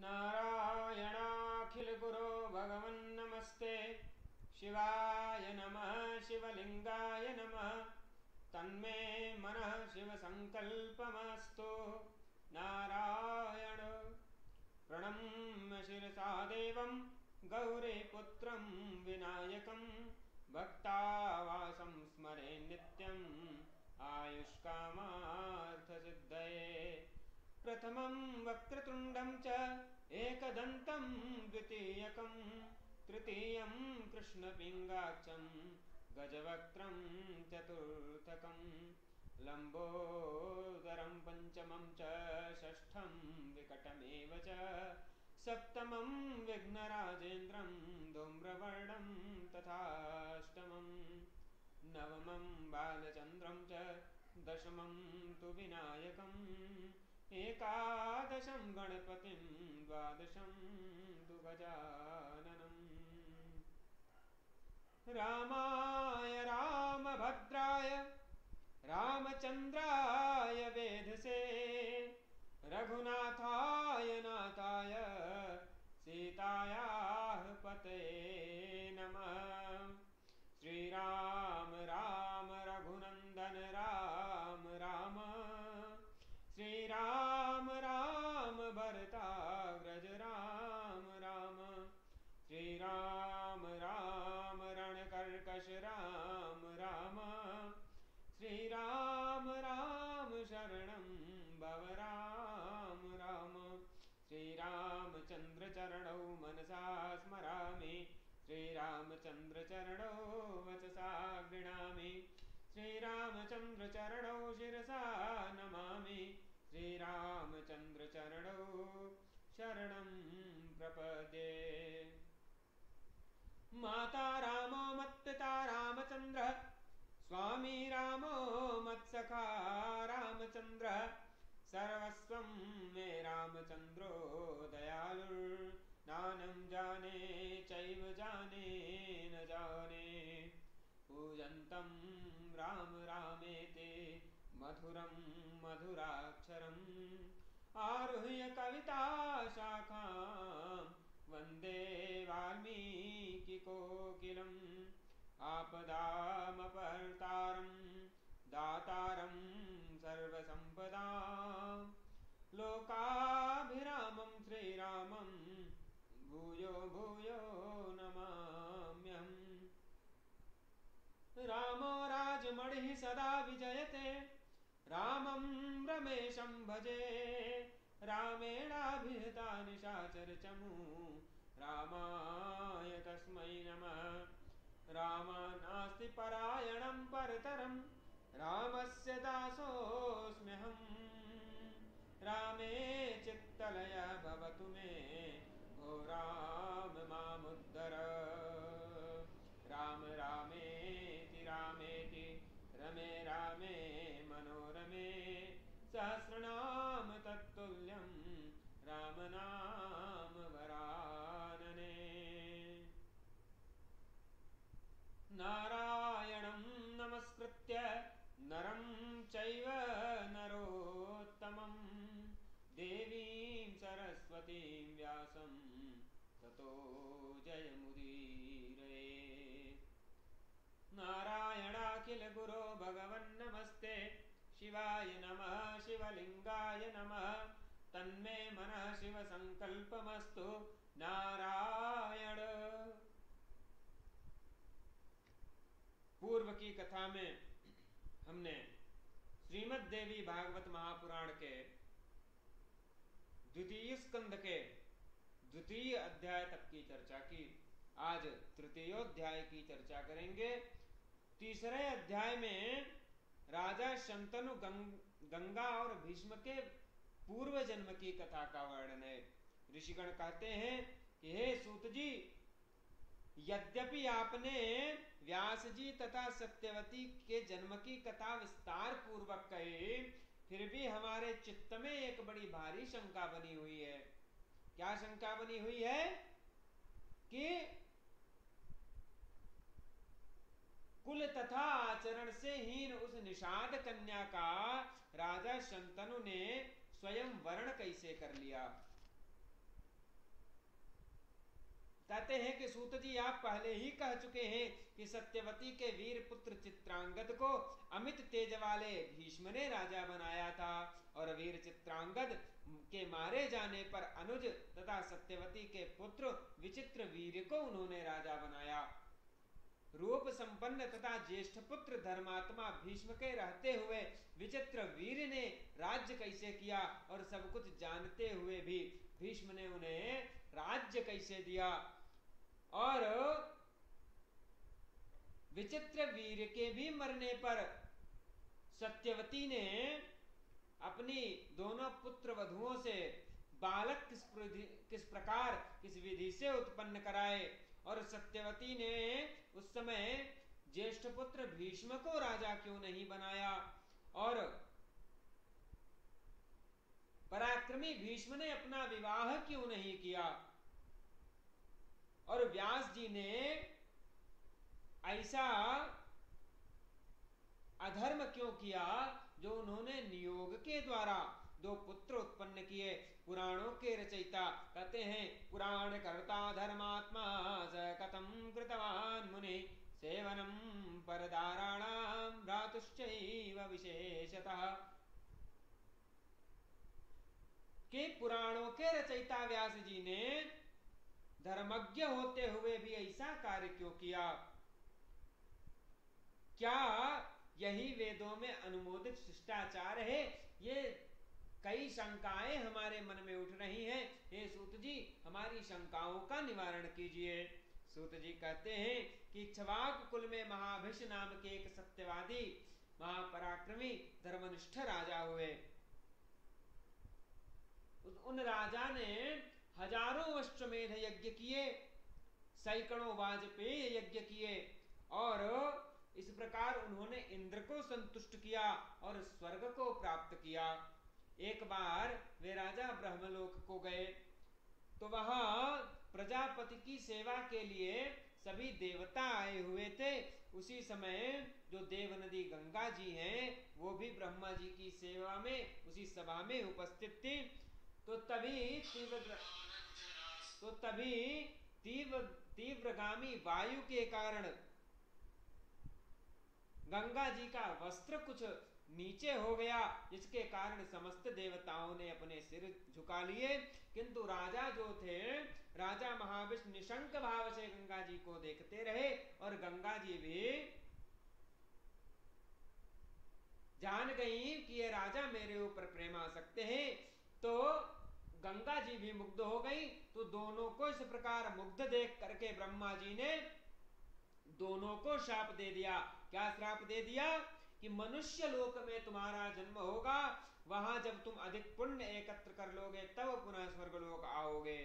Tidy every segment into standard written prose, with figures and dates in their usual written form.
नारायणाखिल गुरो भगवन् नमस्ते शिवाय नमः शिवलिंगाय नमः तन्मे मनः शिव संकल्पमस्तु नारायण प्रणम्य शिरसा देवं गौरीपुत्रं विनायकं भक्तावासं स्मरे नित्यम् आयुष्कामार्थसिद्धये प्रथमं वक्रतुण्डं च एकदन्तं द्वितीयकं तृतीयं कृष्णपिङ्गाक्षं गजवक्त्रं चतुर्थकं लम्बोदरं पञ्चमं च षष्ठं विकटमेव च सप्तमं विघ्नराजेन्द्रं धूम्रवर्णं तथाष्टमं नवमं बालचन्द्रं च दशमं तु विनायकम् एकादशं गणपतिं द्वादशं तु गजाननम् रामाय रामभद्राय रामचन्द्राय वेधसे रघुनाथाय नाथाय सीतायाः पतये नमः श्रीराम राम रघुनन्दन राम राम श्रीराम राम भरताग्रज राम राम श्रीराम राम रणकर्कश राम राम श्रीराम राम शरणं भव राम राम श्रीरामचन्द्र चरणौ मनसा स्मरामि श्रीरामचन्द्र चरणौ वचसा गृह्णामि श्रीरामचन्द्र चरणौ शिरसा नमामि श्रीरामचन्द्र चरणौ शरणं प्रपद्ये माता रामो मत्पिता रामचन्द्रः स्वामी रामो मत्सखा रामचन्द्रः सर्वस्वं मे रामचन्द्रो दयालुर्नानं जाने चैव जाने न जाने पूजन्तं राम रामेति मधुरं मधुराक्षरम् आरुह्य कविता शाखां वन्दे वाल्मीकिकोकिलम् आपदामपहर्तारं दातारं सर्वसम्पदां लोकाभिरामं श्रीरामं भूयो भूयो नमाम्यहम् रामो राजमणिः सदा विजयते रामं रमेशं भजे रामेणाभिहता निशाचर चमू रामाय तस्मै नमः रामा नास्ति परायणं परतरं रामस्य दासोऽस्म्यहम् रामे चित्तलय भवतु मे भो राम मामुद्धर राम रामेति रामेति रमे रामे मनोरमे सहस्रनाम तत्तुल्यं राम नाम वरानने नारायणं नमस्कृत्य नरं चैव नरोत्तमं देवीं सरस्वतीं व्यासं ततो जयमुदीरये नारायणाखिल गुरो भगवन् नमस्ते शिवाय नमः शिवलिंगाय नमः तन्मे मनः शिव संकल्पमस्तु नारायण। पूर्व की कथा में हमने श्रीमद् देवी भागवत महापुराण के द्वितीय स्कंद के द्वितीय अध्याय तक की चर्चा की। आज तृतीयोध्याय की चर्चा करेंगे। तीसरे अध्याय में राजा शंतनु गंगा और भीष्म के पूर्व जन्म की कथा का वर्णन है। ऋषिगण कहते हैं कि हे सूत जी, यद्यपि आपने व्यास जी तथा सत्यवती के जन्म की कथा विस्तार पूर्वक कही, फिर भी हमारे चित्त में एक बड़ी भारी शंका बनी हुई है। क्या शंका बनी हुई है कि कुल तथा आचरण से हीन उस निषाद कन्या का राजा शंतनु ने स्वयं वर्ण कैसे कर लिया। कहते हैं कि सूत जी आप पहले ही कह चुके हैं कि सत्यवती के वीर पुत्र चित्रांगद को अमित तेज वाले भीष्म ने राजा बनाया था, और वीर चित्रांगद के मारे जाने पर अनुज तथा सत्यवती के पुत्र विचित्र वीर को उन्होंने राजा बनाया। रूप संपन्न तथा ज्येष्ठ पुत्र धर्मात्मा भीष्म के रहते हुए विचित्र वीर ने राज्य कैसे किया, और सब कुछ जानते हुए भी भीष्म ने उन्हें राज्य कैसे दिया। और विचित्र वीर के भी मरने पर सत्यवती ने अपनी दोनों पुत्र वधुओं से बालक किस प्रकार किस विधि से उत्पन्न कराए, और सत्यवती ने उस समय ज्येष्ठ पुत्र भीष्म को राजा क्यों नहीं बनाया, और पराक्रमी भीष्म ने अपना विवाह क्यों नहीं किया, और व्यास जी ने ऐसा अधर्म क्यों किया जो उन्होंने नियोग के द्वारा दो पुत्र उत्पन्न किए। पुराणों के रचयिता कहते हैं, पुराण कर्ता धर्मात्मा स कथम कृतवान मुनि सेवनम परदाराणाम भ्रातुश्चैव विशेषतः। कि पुराणों के रचयिता व्यास जी ने धर्मज्ञ होते हुए भी ऐसा कार्य क्यों किया। क्या यही वेदों में अनुमोदित शिष्टाचार है? ये कई शंकाएं हमारे मन में उठ रही हैं। हे सूत जी, हमारी शंकाओं का निवारण कीजिए। सूत जी कहते हैं कि इक्ष्वाकु कुल में महाभिष नाम के एक सत्यवादी महापराक्रमी धर्मनिष्ठ राजा हुए। उन राजा ने हजारों अश्वमेध यज्ञ किए, सैकड़ों वाजपेय यज्ञ किए, और इस प्रकार उन्होंने इंद्र को संतुष्ट किया और स्वर्ग को प्राप्त किया। एक बार वे राजा ब्रह्मलोक को गए तो वहां प्रजापति की सेवा के लिए सभी देवता आए हुए थे। उसी समय जो देव नदी गंगा जी हैं वो भी ब्रह्मा जी की सेवा में उसी सभा में उपस्थित थी। तो तभी तीव्रगामी वायु के कारण गंगा जी का वस्त्र कुछ नीचे हो गया, जिसके कारण समस्त देवताओं ने अपने सिर झुका लिए। किंतु राजा जो थे, राजा महाविष्णु निशंक भाव से गंगा जी को देखते रहे, और गंगा जी भी जान गई कि ये राजा मेरे ऊपर प्रेमासक्त हैं। तो गंगा जी भी मुग्ध हो गई। तो दोनों को इस प्रकार मुग्ध देख करके ब्रह्मा जी ने दोनों को श्राप दे दिया। क्या श्राप दे दिया? कि मनुष्य लोक में तुम्हारा जन्म होगा, वहां जब तुम अधिक पुण्य एकत्र कर लोगे तब पुनः स्वर्गलोक आओगे।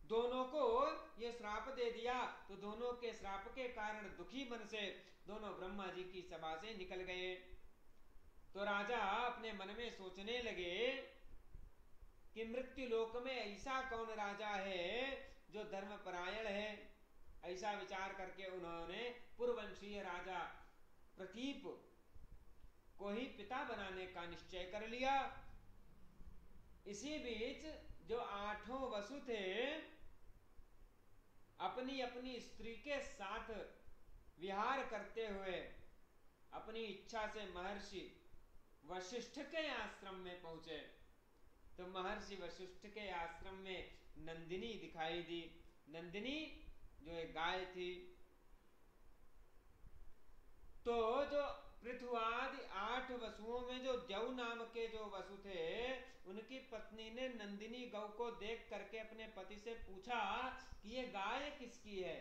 दोनों को ये श्राप दे दिया। तो दोनों के श्राप के कारण दुखी मन से दोनों ब्रह्मा जी की सभा से निकल गए। तो राजा अपने मन में सोचने लगे कि मृत्यु लोक में ऐसा कौन राजा है जो धर्मपरायण है। ऐसा विचार करके उन्होंने पूर्ववंशीय राजा प्रतीप को ही पिता बनाने का निश्चय कर लिया। इसी बीच जो 8 वसु थे, अपनी अपनी स्त्री के साथ विहार करते हुए अपनी इच्छा से महर्षि वशिष्ठ के आश्रम में पहुंचे। तो महर्षि वशिष्ठ के आश्रम में नंदिनी दिखाई दी। नंदिनी जो एक गाय थी। तो जो पृथ्वादि 8 वसुओं में जो जौ नाम के जो वसु थे, उनकी पत्नी ने नंदिनी गौ को देख करके अपने पति से पूछा कि ये गाय किसकी है।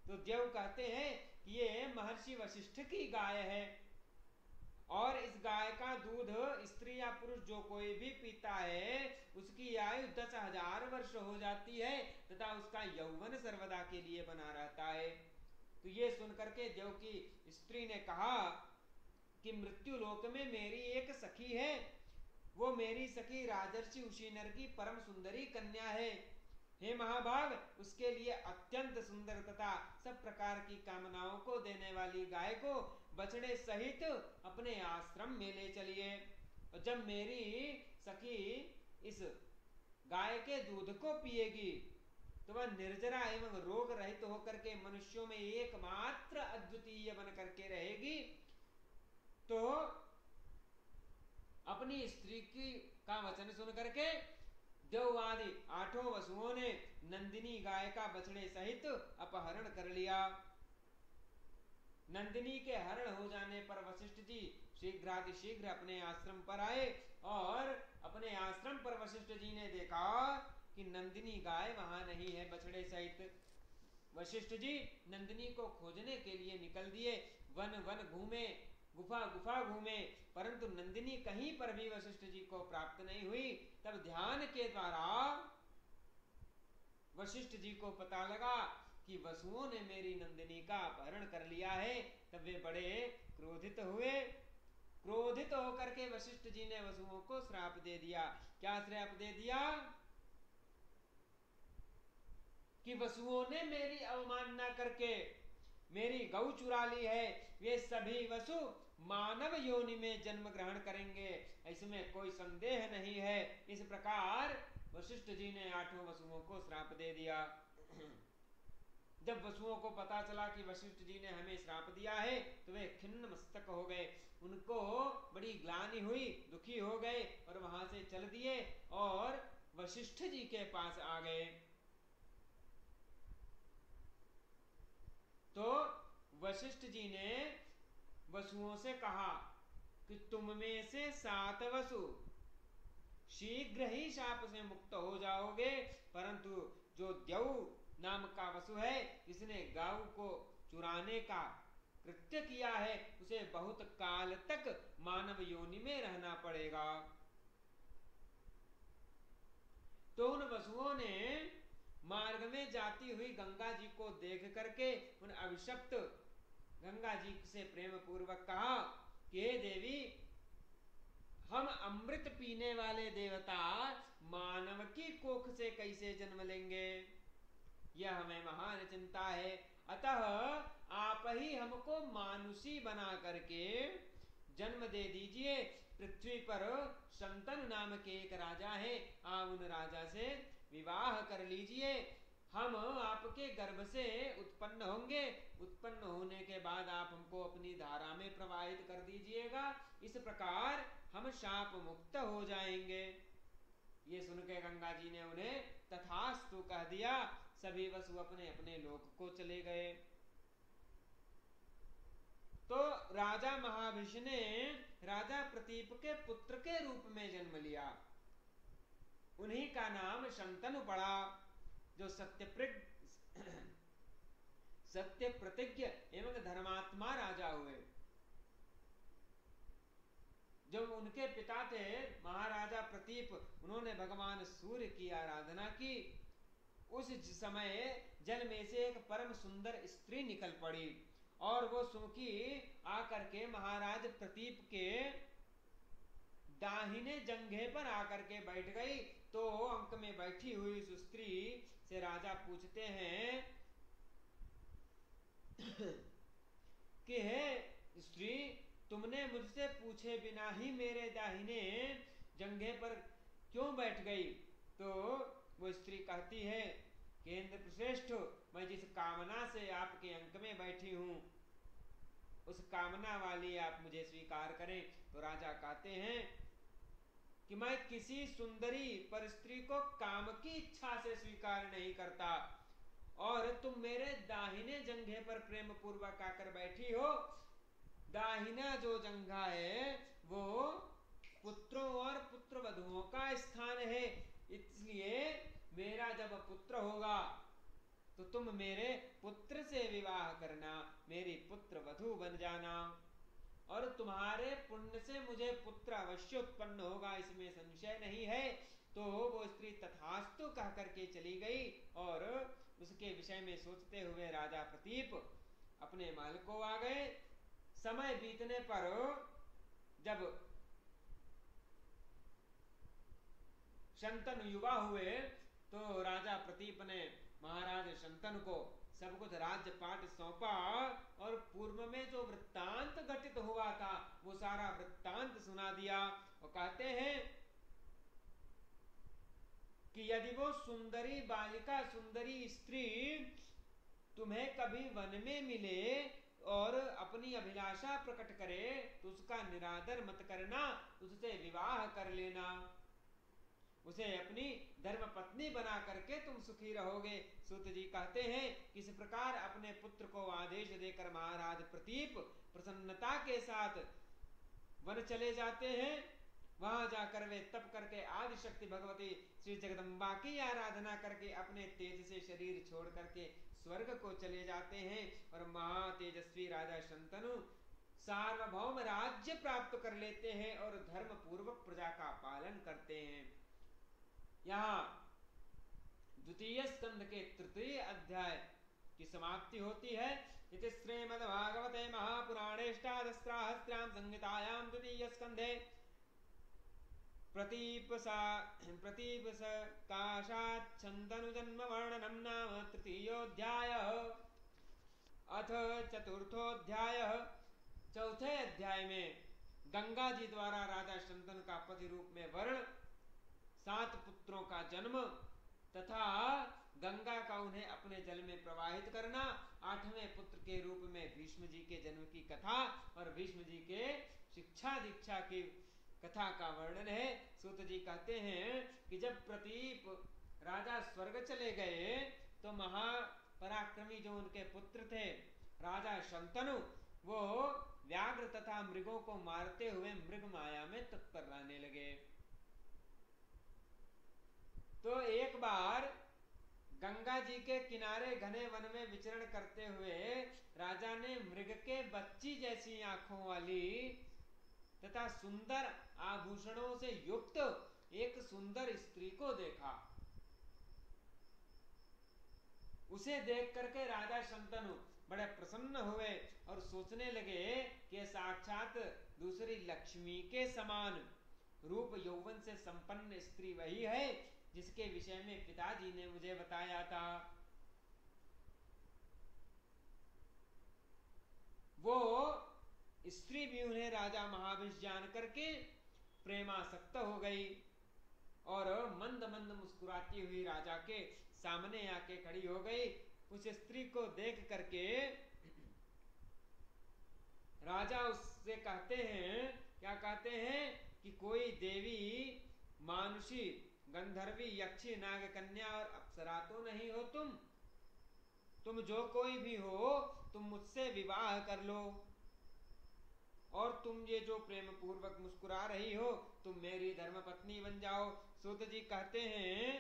तो जौ कहते हैं कि ये महर्षि वशिष्ठ की गाय है, और इस गाय का दूध स्त्री या पुरुष जो कोई भी पीता है उसकी आयु 10,000 वर्ष हो जाती है तथा उसका यौवन सर्वदा के लिए बना रहता है। तो ये सुनकर के जौ की स्त्री ने कहा कि मृत्यु लोक में मेरी एक सखी है, वो मेरी सखी राजर्षि उशीनर की परम सुंदरी कन्या है। हे महाभाग, उसके लिए अत्यंत सुंदर तथा सब प्रकार की कामनाओं को देने वाली गाय को बछड़े सहित अपने आश्रम में ले चलिए। और जब मेरी सखी इस गाय के दूध को पिएगी तो वह निर्जरा एवं रोग रहित होकर के मनुष्यों में एकमात्र अद्वितीय बन करके रहेगी। तो अपनी स्त्री की का वचन सुन करके देव आदि 8 वसुओं ने नंदिनी गाय का बछड़े सहित अपहरण कर लिया। नंदिनी के हरण हो जाने पर वशिष्ठ जी शीघ्रातिशीघ्र अपने आश्रम पर आए और अपने आश्रम पर वशिष्ठ जी ने देखा कि नंदिनी गाय वहां नहीं है बछड़े सहित। वशिष्ठ जी नंदिनी को खोजने के लिए निकल दिए। वन वन घूमे, गुफा गुफा घूमे, परंतु नंदिनी कहीं पर भी वशिष्ठ जी को प्राप्त नहीं हुई। तब ध्यान के द्वारा वशिष्ठ जी को पता लगा कि वसुओं ने मेरी नंदिनी का अपहरण कर लिया है। तब वे बड़े क्रोधित हुए। क्रोधित होकर के वशिष्ठ जी ने वसुओं को श्राप दे दिया। क्या श्राप दे दिया? कि वसुओं ने मेरी अवमानना करके मेरी गौ चुरा ली है, वे सभी वसु मानव योनि में जन्म ग्रहण करेंगे, इसमें कोई संदेह नहीं है। इस प्रकार वशिष्ठ जी ने 8 वसुओं को श्राप दे दिया। जब वसुओं को पता चला कि वशिष्ठ जी ने हमें श्राप दिया है तो वे खिन्न मस्तक हो गए। उनको बड़ी ग्लानि हुई, दुखी हो गए और वहां से चल दिए और वशिष्ठ जी के पास आ गए। तो वशिष्ठ जी ने वसुओं से कहा कि तुम में से 7 वसु शीघ्र ही शाप से मुक्त हो जाओगे, परंतु जो द्यौ नाम का वसु है, इसने गाय को चुराने का कृत्य किया है, उसे बहुत काल तक मानव योनि में रहना पड़ेगा। तो उन वसुओं ने मार्ग में जाती हुई गंगा जी को देख करके उन अभिशप्त गंगा जी से प्रेम पूर्वक कहा कि हे देवी, हम अमृत पीने वाले देवता मानव की कोख से कैसे जन्म लेंगे? यह हमें महान चिंता है। अतः आप ही हमको मानुषी बना करके जन्म दे दीजिए। पृथ्वी पर शंतनु नाम के एक राजा है, आप उन राजा से विवाह कर लीजिए। हम आपके गर्भ से उत्पन्न होंगे। उत्पन्न होने के बाद आप हमको अपनी धारा में प्रवाहित कर दीजिएगा। इस प्रकार हम शाप मुक्त हो जाएंगे। ये सुनकर गंगा जी ने उन्हें तथास्तु कह दिया। सभी वसु अपने अपने लोक को चले गए। तो राजा महाभिष ने राजा प्रतीप के पुत्र के रूप में जन्म लिया। उन्हीं का नाम शंतनु पड़ा, जो सत्य प्रतिज्ञ एवं धर्मात्मा राजा हुए। जब उनके पिता थे महाराजा प्रतीप, उन्होंने भगवान सूर्य की आराधना की। उस समय जल में से एक परम सुंदर स्त्री निकल पड़ी और वो सुमुखी आकर के महाराज प्रतीप के दाहिने जंघे पर आकर के बैठ गई। तो अंक में बैठी हुई उस स्त्री से राजा पूछते हैं कि हे स्त्री, तुमने मुझसे पूछे बिना ही मेरे दाहिने जंघे पर क्यों बैठ गई? तो वो स्त्री कहती है कि इंद्र श्रेष्ठ, मैं जिस कामना से आपके अंक में बैठी हूं, उस कामना वाली आप मुझे स्वीकार करें। तो राजा कहते हैं कि मैं किसी सुंदरी पर स्त्री को काम की इच्छा से स्वीकार नहीं करता, और तुम मेरे दाहिने जंघे पर प्रेम पूर्वक आकर बैठी हो। दाहिना जो जंघा है वो पुत्रों और पुत्र वधुओं का स्थान है, इसलिए मेरा जब पुत्र होगा तो तुम मेरे पुत्र से विवाह करना, मेरी पुत्र वधू बन जाना, और तुम्हारे पुण्य से मुझे पुत्र अवश्य उत्पन्न होगा, इसमें संशय नहीं है। तो वो स्त्री तथास्तु कह करके चली गई और उसके विषय में सोचते हुए राजा प्रतीप अपने महल को आ गए। समय बीतने पर जब शंतनु युवा हुए तो राजा प्रतीप ने महाराज शंतनु को सब कुछ राज्य पाठ सौंपा और पूर्व में जो वृत्तांत घटित हुआ था वो सारा वृत्तांत सुना दिया। और कहते हैं कि यदि वो सुंदरी बालिका, सुंदरी स्त्री तुम्हें कभी वन में मिले और अपनी अभिलाषा प्रकट करे तो उसका निरादर मत करना, उससे विवाह कर लेना, उसे अपनी धर्म पत्नी बना करके तुम सुखी रहोगे। सूत जी कहते हैं किस प्रकार अपने पुत्र को आदेश देकर महाराज प्रतीप प्रसन्नता के साथ वन चले जाते हैं। वहां जाकर वे तप करके आदि शक्ति भगवती श्री जगदम्बा की आराधना करके अपने तेज से शरीर छोड़ करके स्वर्ग को चले जाते हैं और महातेजस्वी राजा शंतनु सार्वभौम राज्य प्राप्त कर लेते हैं और धर्म पूर्वक प्रजा का पालन करते हैं। यहाँ द्वितीय स्कंद के तृतीय अध्याय की समाप्ति होती है। इति श्रीमद्भागवते महापुराणे अष्टादशसहस्रां संहितायां द्वितीय स्कंधे प्रतीपकाशात् शंतनु जन्म वर्णनम नाम तृतीयोऽध्यायः। अथ चतुर्थोऽध्यायः। चौथे अध्याय में गंगा जी द्वारा राजा शंतनु का पति रूप में वर्ण, 7 पुत्रों का जन्म तथा गंगा का उन्हें अपने जल में प्रवाहित करना, 8वें पुत्र के रूप में भीष्म जी के जन्म की कथा और भीष्म जी के शिक्षा दीक्षा की कथा का वर्णन है। सूत जी कहते हैं कि जब प्रतीप राजा स्वर्ग चले गए तो महापराक्रमी जो उनके पुत्र थे राजा शंतनु, वो व्याघ्र तथा मृगों को मारते हुए मृग माया में तत्पर रहने लगे। तो एक बार गंगा जी के किनारे घने वन में विचरण करते हुए राजा ने मृग के बच्ची जैसी आंखों वाली तथा सुंदर आभूषणों से युक्त एक सुंदर स्त्री को देखा। उसे देख करके राजा शंतनु बड़े प्रसन्न हुए और सोचने लगे कि साक्षात दूसरी लक्ष्मी के समान रूप यौवन से संपन्न स्त्री वही है जिसके विषय में पिताजी ने मुझे बताया था। वो स्त्री भी उन्हें राजा महाविष जान करके प्रेमासक्त हो गई और मंद मंद मुस्कुराती हुई राजा के सामने आके खड़ी हो गई। उस स्त्री को देख करके राजा उससे कहते हैं, क्या कहते हैं कि कोई देवी, मानुषी, गंधर्वी, यक्षी, नाग, कन्या और अप्सरा तो नहीं हो तुम जो कोई भी हो तुम मुझसे विवाह कर लो और तुम ये जो प्रेम पूर्वक मुस्कुरा रही हो तुम मेरी धर्म पत्नी बन जाओ। सूत जी कहते हैं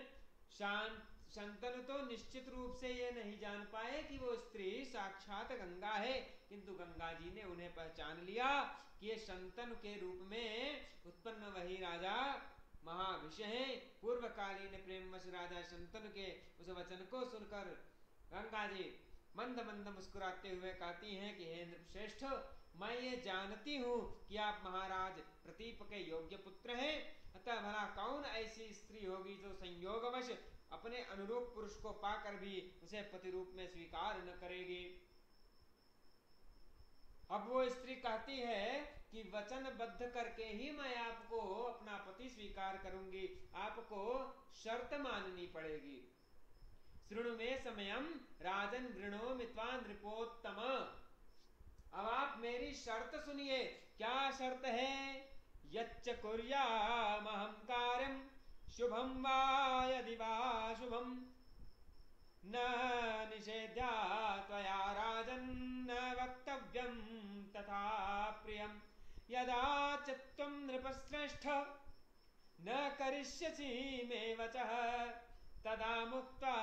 शंतनु तो निश्चित रूप से ये नहीं जान पाए कि वो स्त्री साक्षात गंगा है, किंतु गंगा जी ने उन्हें पहचान लिया कि ये शंतनु के रूप में उत्पन्न वही राजा महाविष है। पूर्वकालीन प्रेमवश राजा शंतनु के उस वचन को सुनकर गंगा जी मंद मंद मुस्कुराते हुए कहती हैं कि हे नृपश्रेष्ठ, मैं ये जानती हूँ कि आप महाराज प्रतीप के योग्य पुत्र हैं, अतः भला कौन ऐसी स्त्री होगी जो संयोगवश अपने अनुरूप पुरुष को पाकर भी उसे पति रूप में स्वीकार न करेगी। अब वो स्त्री कहती है कि वचनबद्ध करके ही मैं आपको अपना पति स्वीकार करूंगी, आपको शर्त माननी पड़ेगी। शृणु मे समयम राजन गृणोमि त्वां नृपोत्तम। अब आप मेरी शर्त सुनिए। क्या शर्त है? यच्च कुर्यामहं कार्यं शुभं वा यदि वा शुभं न निषेध्या त्वया राजन् न वक्तव्यं तथा प्रियं। यदा च त्वं नृपश्रेष्ठ न करिष्यसि मे वचः तदा मुक्त्वा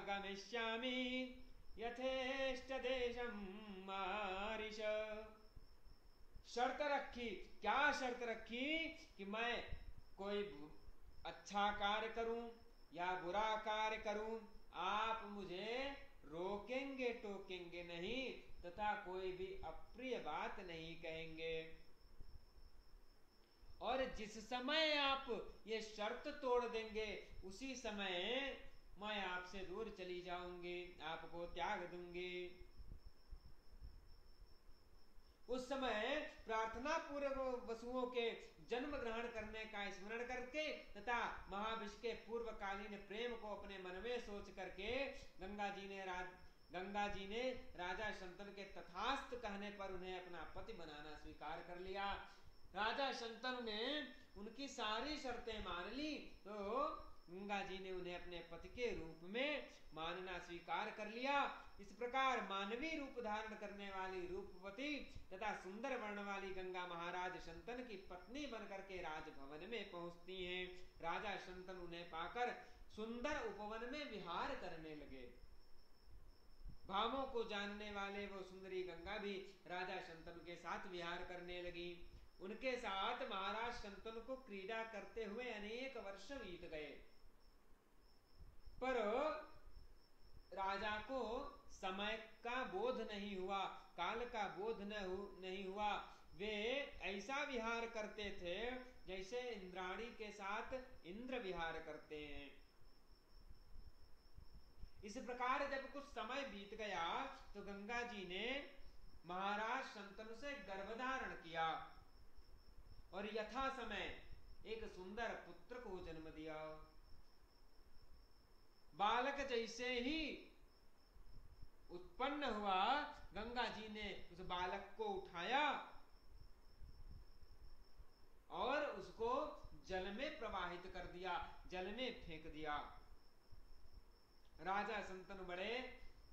गमिष्यामि यथेष्ट देशं मारिष। शर्त रखी। क्या शर्त रखी? कि मैं कोई अच्छा कार्य करूं या बुरा कार्य करूं, आप मुझे रोकेंगे टोकेंगे नहीं तथा कोई भी अप्रिय बात नहीं कहेंगे। और जिस समय आप ये शर्त तोड़ देंगे उसी समय मैं आपसे दूर चली जाऊंगी, आपको त्याग दूंगी। उस समय प्रार्थना पूर्वक वसुओं के जन्म ग्रहण करने का स्मरण करके तथा महाविष के पूर्वकालीन प्रेम को अपने मन में सोच करके गंगा जी ने राजा शंतनु के तथास्तु कहने पर उन्हें अपना पति बनाना स्वीकार कर लिया। राजा शंतनु ने उनकी सारी शर्तें मान ली तो गंगा जी ने उन्हें अपने पति के रूप में मानना स्वीकार कर लिया। इस प्रकार मानवीय रूप धारण करने वाली रूपवती तथा सुंदर वर्ण वाली गंगा महाराज शंतनु की पत्नी बनकर के राजभवन में पहुंचती हैं। राजा शंतनु उन्हें पाकर सुंदर उपवन में विहार करने लगे। भावों को जानने वाले वो सुंदरी गंगा भी राजा शंतनु के साथ विहार करने लगी। उनके साथ महाराज शंतनु को क्रीड़ा करते हुए अनेक वर्ष बीत गए, पर राजा को समय का बोध नहीं हुआ, काल का बोध नहीं हुआ। वे ऐसा विहार करते थे जैसे इंद्राणी के साथ इंद्र विहार करते हैं। इस प्रकार जब कुछ समय बीत गया तो गंगा जी ने महाराज शंतनु से गर्भधारण किया और यथा समय एक सुंदर पुत्र को जन्म दिया। बालक जैसे ही उत्पन्न हुआ, गंगा जी ने उस बालक को उठाया और उसको जल में प्रवाहित कर दिया, जल में फेंक दिया। राजा शंतनु बड़े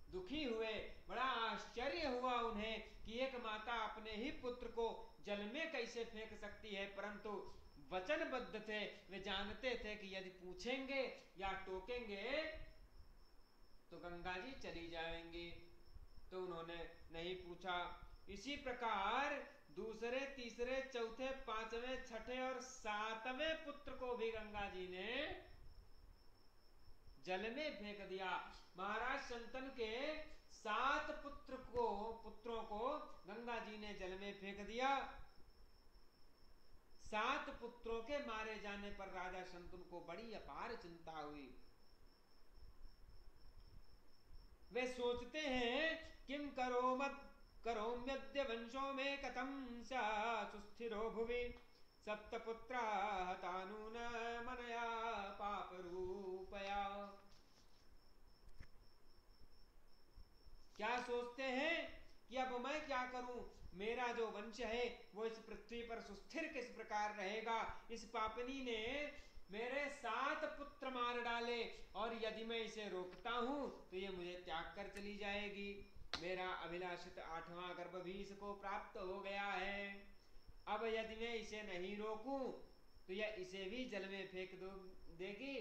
दुखी हुए, बड़ा आश्चर्य हुआ उन्हें कि एक माता अपने ही पुत्र को जल में कैसे फेंक सकती है, परंतु वचनबद्ध थे, वे जानते थे कि यदि पूछेंगे या टोकेंगे तो गंगा जी चली जाएंगी, तो उन्होंने नहीं पूछा। इसी प्रकार दूसरे, तीसरे, चौथे, पांचवें, छठे और सातवें पुत्र को भी गंगा जी ने जल में फेंक दिया। महाराज शंतनु के 7 पुत्रों को गंगा जी ने जल में फेंक दिया। 7 पुत्रों के मारे जाने पर राजा शंतनु को बड़ी अपार चिंता हुई। वे सोचते हैं किम करोम्यद्य वंशो में कथम सुस्थिरो भुवि सप्तपुत्रा हतानून मनया पाप रूपया। क्या सोचते हैं कि अब मैं क्या करूं, मेरा जो वंश है वो इस पृथ्वी पर सुस्थिर किस प्रकार रहेगा। इस पापनी ने मेरे 7 पुत्र मार डाले और यदि मैं इसे रोकता हूं तो ये मुझे त्याग कर चली जाएगी। मेरा अभिलाषित 8वां गर्भ भी इसको प्राप्त हो गया है। अब यदि मैं इसे नहीं रोकूं तो यह इसे भी जल में फेंक देगी।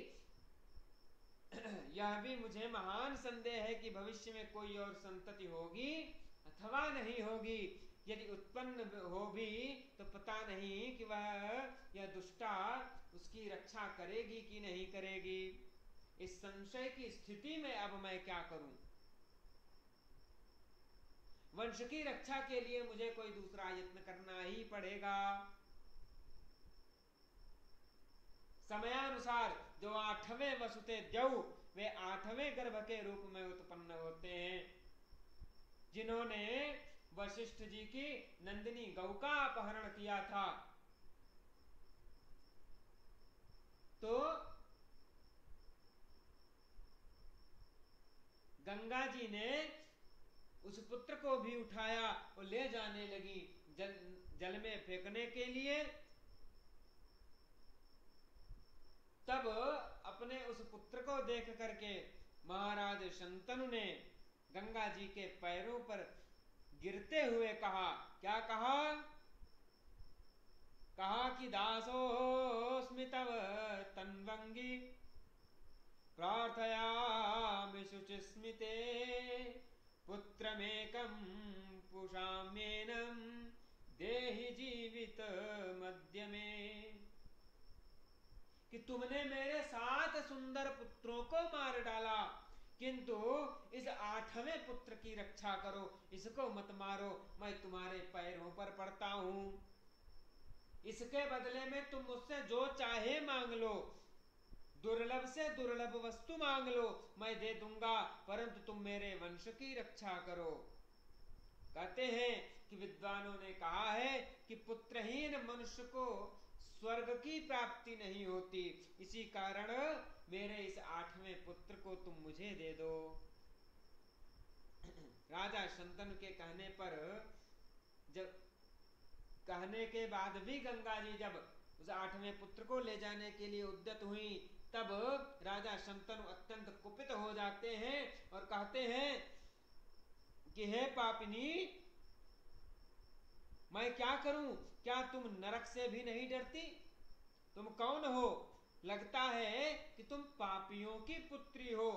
यह भी मुझे महान संदेह है कि भविष्य में कोई और संतति होगी अथवा नहीं होगी। यदि उत्पन्न हो भी तो पता नहीं कि यह दुष्टा उसकी रक्षा करेगी कि नहीं करेगी। इस संशय की स्थिति में अब मैं क्या करूं। वंश की रक्षा के लिए मुझे कोई दूसरा यत्न करना ही पड़ेगा। समयानुसार जो 8वें वसुते द्यौ वे 8वें गर्भ के रूप में उत्पन्न होते हैं, जिन्होंने वशिष्ठ जी की नंदिनी गौ का अपहरण किया था। तो गंगा जी ने उस पुत्र को भी उठाया और ले जाने लगी जल में फेंकने के लिए। तब अपने उस पुत्र को देख करके महाराज शंतनु ने गंगा जी के पैरों पर गिरते हुए कहा, क्या कहा? कहा कि दासोऽस्मि तव तन्वंगी प्रार्थयामि शुचिस्मिते पुत्रमेकं पुषाम्येनं देहि जीवित मध्य में। कि तुमने मेरे 7 सुंदर पुत्रों को मार डाला, किंतु इस 8वें पुत्र की रक्षा करो, इसको मत मारो, मैं तुम्हारे पैरों पर पड़ता हूं। इसके बदले में तुम मुझसे जो चाहे मांग लो, दुर्लभ से दुर्लभ वस्तु मांग लो, मैं दे दूंगा, परंतु तुम मेरे वंश की रक्षा करो। कहते हैं कि विद्वानों ने कहा है कि पुत्रहीन मनुष्य को स्वर्ग की प्राप्ति नहीं होती, इसी कारण मेरे इस 8वें पुत्र को तुम मुझे दे दो। राजा शंतनु के कहने पर, जब कहने के बाद भी गंगा जी जब उस 8वें पुत्र को ले जाने के लिए उद्यत हुई, तब राजा शंतनु अत्यंत कुपित हो जाते हैं और कहते हैं कि हे पापिनी, मैं क्या करूं? क्या तुम नरक से भी नहीं डरती? तुम कौन हो? लगता है कि तुम पापियों की पुत्री हो,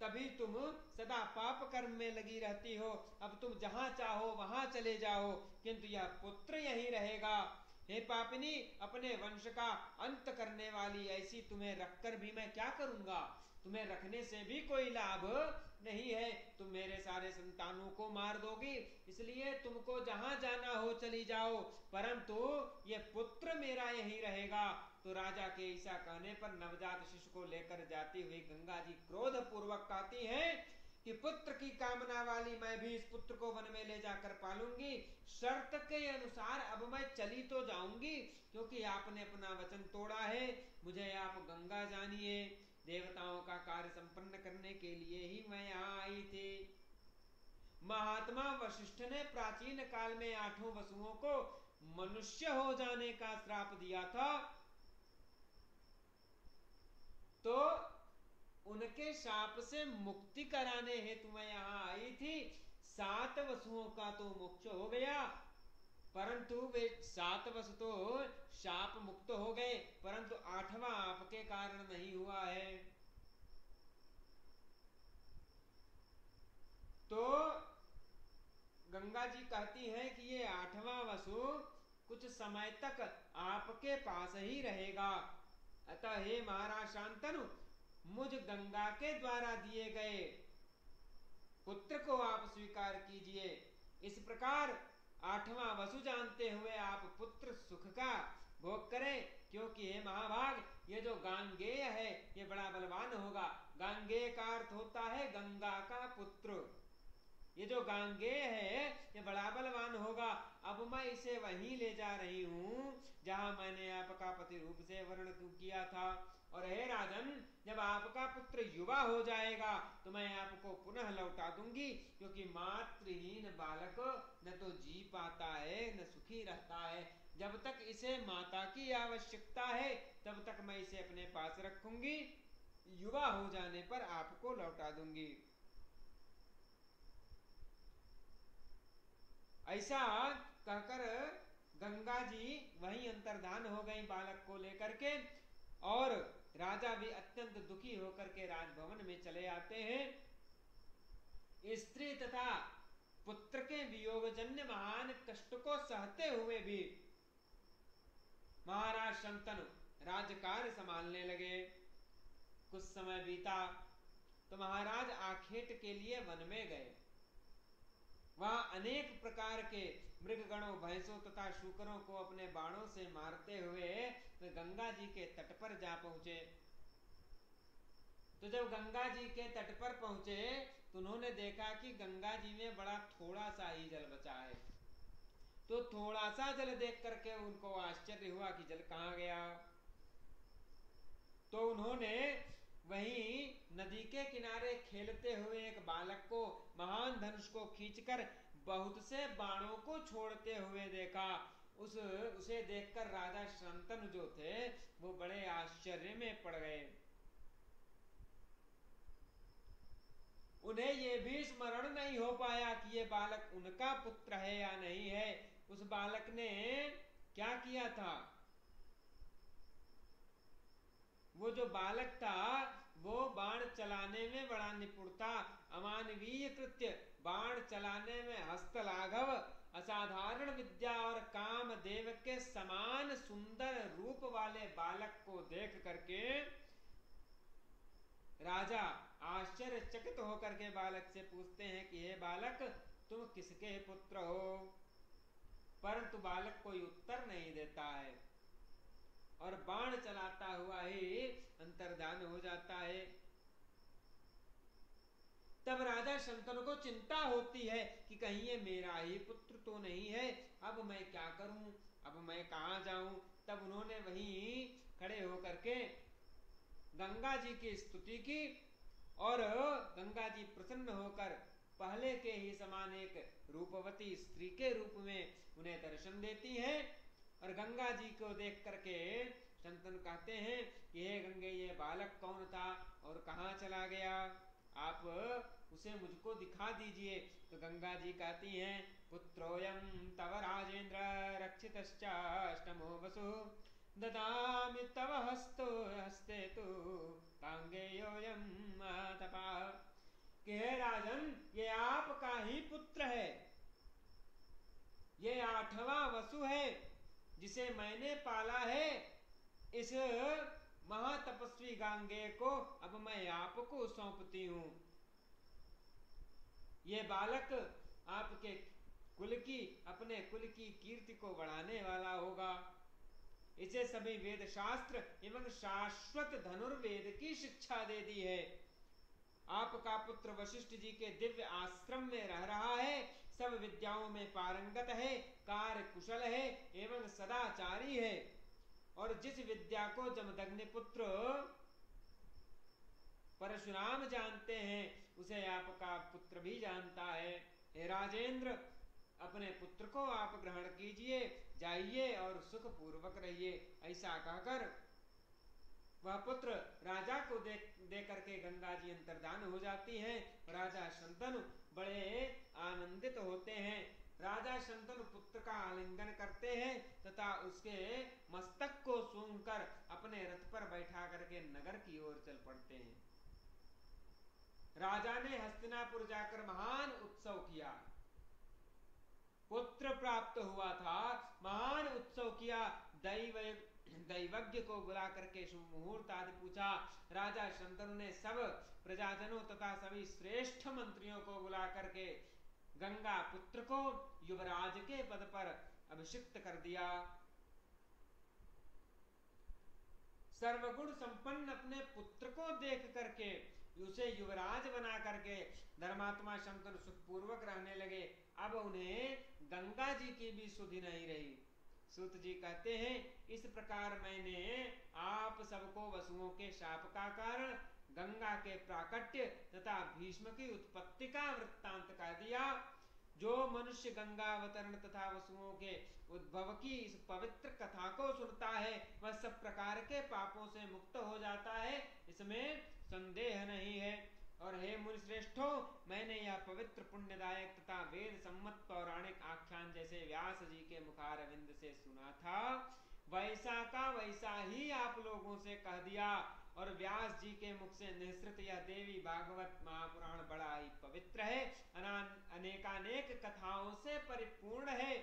तभी तुम सदा पाप कर्म में लगी रहती हो। अब तुम जहां चाहो वहां चले जाओ, किंतु यह पुत्र यहीं रहेगा। हे पापिनी, अपने वंश का अंत करने वाली ऐसी तुम्हें रखकर भी मैं क्या करूंगा? तुम्हें रखने से भी कोई लाभ नहीं है, तुम मेरे सारे संतानों को मार दोगी, इसलिए तुमको जहां जाना हो चली जाओ, परंतु ये पुत्र मेरा यहीं रहेगा। तो राजा के ऐसा कहने पर नवजात शिशु को लेकर जाती हुई गंगा जी क्रोध पूर्वक कहती हैं कि पुत्र की कामना वाली मैं भी इस पुत्र को वन में ले जाकर पालूंगी। शर्त के अनुसार अब मैं चली तो जाऊंगी, क्योंकि आपने अपना वचन तोड़ा है। मुझे आप गंगा जानिए, देवताओं का कार्य संपन्न करने के लिए ही मैं यहाँ आई थी। महात्मा वशिष्ठ ने प्राचीन काल में 8 वसुओं को मनुष्य हो जाने का श्राप दिया था, तो उनके शाप से मुक्ति कराने हेतु मैं यहाँ आई थी। 7 वसुओं का तो मोक्ष हो गया, परंतु वे 7 वसु तो शाप मुक्त हो गए, परंतु 8वां आपके कारण नहीं हुआ है। तो गंगा जी कहती है कि ये 8वां वसु कुछ समय तक आपके पास ही रहेगा। अतः हे महाराज शांतनु, मुझ गंगा के द्वारा दिए गए पुत्र को आप स्वीकार कीजिए। इस प्रकार 8वां वसु जानते हुए आप पुत्र सुख का भोग करें, क्योंकि हे महाभाग, ये जो गांगेय है ये बड़ा बलवान होगा। गांगेय का अर्थ होता है गंगा का पुत्र। ये जो गांगेय है ये बड़ा बलवान होगा। अब मैं इसे वहीं ले जा रही हूँ जहां मैंने आपका पति रूप से वर्ण किया था। और हे राजन, जब आपका पुत्र युवा हो जाएगा तो मैं आपको पुनः लौटा दूंगी, क्योंकि मातृहीन बालक न तो जी पाता है न सुखी रहता है। जब तक इसे माता की आवश्यकता है तब तक मैं इसे अपने पास रखूंगी, युवा हो जाने पर आपको लौटा दूंगी। ऐसा कहकर गंगा जी वहीं अंतर्धान हो गई बालक को लेकर के, और राजा भी अत्यंत दुखी होकर के राजभवन में चले आते हैं। स्त्री तथा पुत्र के वियोगजन्य महान कष्ट को सहते हुए भी महाराज शंतनु राज्यकार्य संभालने लगे। कुछ समय बीता तो महाराज आखेट के लिए वन में गए। वहां अनेक प्रकार के मृगगणों, भैंसों तथा शूकरों को अपने बाणों से मारते हुए वे गंगा जी के तट पर जा पहुंचे। तो जब गंगा जी के तट पर पहुंचे तो उन्होंने देखा कि गंगा जी में बड़ा थोड़ा सा ही जल बचा है। तो थोड़ा सा जल देख करके उनको आश्चर्य हुआ कि जल कहाँ गया। तो उन्होंने वहीं नदी के किनारे खेलते हुए एक बालक को महान धनुष को खींचकर बहुत से बाणों को छोड़ते हुए देखा। उसे देखकर राजा शंतनु जो थे वो बड़े आश्चर्य में पड़ गए। उन्हें ये भी स्मरण नहीं हो पाया कि ये बालक उनका पुत्र है या नहीं है। उस बालक ने क्या किया था? वो जो बालक था वो बाण चलाने में बड़ा निपुण था। अमानवीय कृत्य बाण चलाने में हस्तलाघव, असाधारण विद्या और कामदेव के समान सुंदर रूप वाले बालक को देख करके राजा आश्चर्यचकित होकर के बालक से पूछते हैं कि हे बालक, तुम किसके पुत्र हो? परंतु बालक कोई उत्तर नहीं देता है और बाण चलाता हुआ ही अंतर्धान हो जाता है। तब राजा शंतनु को चिंता होती है कि कहीं ये मेरा ही पुत्र तो नहीं है, अब मैं क्या करूं, अब मैं कहां जाऊं। तब उन्होंने वहीं खड़े होकर के गंगा जी की स्तुति की और गंगा जी प्रसन्न होकर पहले के ही समान एक रूपवती स्त्री के रूप में उन्हें दर्शन देती हैं। और गंगा जी को देख करके शंतनु कहते हैं कि हे गंगे, ये बालक कौन था और कहाँ चला गया, आप उसे मुझको दिखा दीजिए। तो गंगा जी कहती हैं, पुत्रोयम तव राजेंद्र रक्षितश्चाष्टमो वसु ददामि तव हस्ते तु कांगेयोयम तपा। कि हे राजन, ये आपका ही पुत्र है, ये 8वां वसु है जिसे मैंने पाला है। इस महातपस्वी गांगे को अब मैं आपको सौंपती हूं। ये बालक आपके कुल की, अपने कुल की कीर्ति को बढ़ाने वाला होगा। इसे सभी वेद शास्त्र एवं शाश्वत धनुर्वेद की शिक्षा दे दी है। आपका पुत्र वशिष्ठ जी के दिव्य आश्रम में रह रहा है, सब विद्याओं में पारंगत है, कार्य कुशल है एवं सदाचारी है। और जिस विद्या को जमदग्नि पुत्र परशुराम जानते हैं, उसे आपका पुत्र भी जानता है। हे राजेंद्र, अपने पुत्र को आप ग्रहण कीजिए, जाइए और सुख पूर्वक रहिए। ऐसा कहकर वह पुत्र राजा को दे करके गंगा जी अंतर्धान हो जाती हैं। राजा शंतनु बड़े आनंदित होते हैं। राजा शंतनु पुत्र का आलिंगन करते हैं तथा उसके मस्तक को सूंघकर अपने रथ पर बैठा करके नगर की ओर चल पड़ते हैं। राजा ने हस्तिनापुर जाकर महान उत्सव किया, पुत्र प्राप्त हुआ था, महान उत्सव किया। दैवज्ञ को बुला करके शुभ मुहूर्त आदि पूछा। राजा शंतनु ने सब प्रजाजनों तथा सभी श्रेष्ठ मंत्रियों को बुला करके गंगा पुत्र को युवराज के पद पर अभिषिक्त कर दिया। सर्वगुण संपन्न अपने पुत्र को देख करके उसे युवराज बना करके धर्मात्मा शंतनु सुखपूर्वक रहने लगे। अब उन्हें गंगा जी की भी सुधि नहीं रही। सूत जी कहते हैं, इस प्रकार मैंने आप सबको वसुओं के शाप का कारण, गंगा के प्राकट्य तथा भीष्म की उत्पत्ति का वृत्तांत कह दिया। जो मनुष्य गंगा अवतरण तथा वसुओं के उद्भव की इस पवित्र कथा को सुनता है, वह सब प्रकार के पापों से मुक्त हो जाता है, इसमें संदेह नहीं है। और हे मुनि श्रेष्ठो, मैंने यह पवित्र पुण्यदायक तथा वेद सम्मत पौराणिक आख्यान जैसे व्यास जी के मुखारविंद से सुना था, वैसा का वैसा ही आप लोगों से कह दिया। और व्यास जी के मुख से निःसृत यह देवी भागवत महापुराण बड़ा ही पवित्र है, अनेकानेक कथाओं से परिपूर्ण है